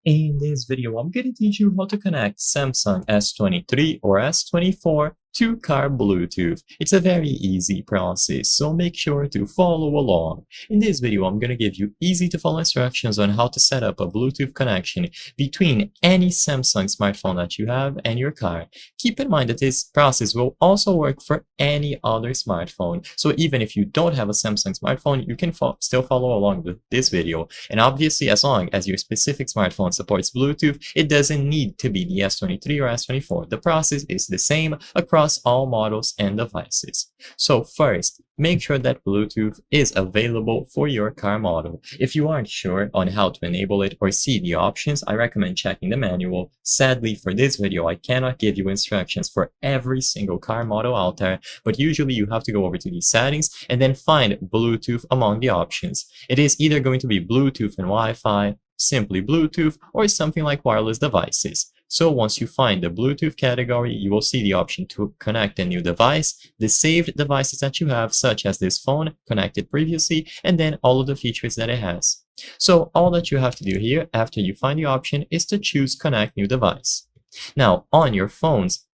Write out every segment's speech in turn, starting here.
In this video, I'm going to teach you how to connect Samsung S23 or S24 to car Bluetooth. It's a very easy process, so make sure to follow along. In this video, I'm going to give you easy to follow instructions on how to set up a Bluetooth connection between any Samsung smartphone that you have and your car. Keep in mind that this process will also work for any other smartphone. So even if you don't have a Samsung smartphone, you can still follow along with this video. And obviously, as long as your specific smartphone supports Bluetooth, it doesn't need to be the S23 or S24. The process is the same across all models and devices. So first, make sure that Bluetooth is available for your car model. If you aren't sure on how to enable it or see the options, I recommend checking the manual. Sadly, for this video, I cannot give you instructions for every single car model out there, but usually you have to go over to the settings and then find Bluetooth among the options. It is either going to be Bluetooth and Wi-Fi, simply Bluetooth, or something like wireless devices. So once you find the Bluetooth category, you will see the option to connect a new device, the saved devices that you have, such as this phone connected previously, and then all of the features that it has. So all that you have to do here after you find the option is to choose Connect New Device. Now on your phone's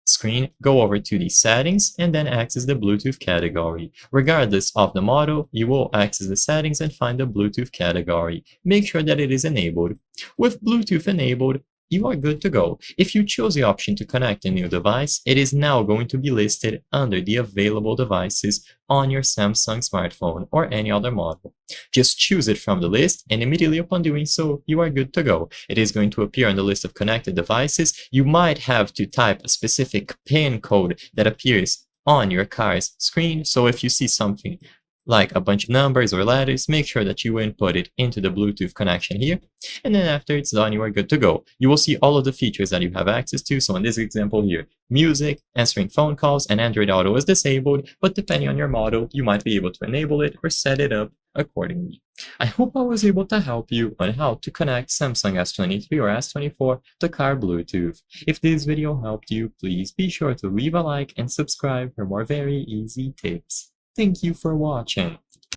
screen, go over to the settings and then access the Bluetooth category. Regardless of the model, you will access the settings and find the Bluetooth category. Make sure that it is enabled. With Bluetooth enabled, you are good to go. If you chose the option to connect a new device, it is now going to be listed under the available devices on your Samsung smartphone or any other model. Just choose it from the list, and immediately upon doing so, you are good to go. It is going to appear on the list of connected devices. You might have to type a specific PIN code that appears on your car's screen, so if you see something like a bunch of numbers or letters, make sure that you input it into the Bluetooth connection here. And then after it's done, you are good to go. You will see all of the features that you have access to. So in this example here, music, answering phone calls, and Android Auto is disabled, but depending on your model, you might be able to enable it or set it up accordingly. I hope I was able to help you on how to connect Samsung S23 or S24 to car Bluetooth. If this video helped you, please be sure to leave a like and subscribe for more very easy tips. Thank you for watching.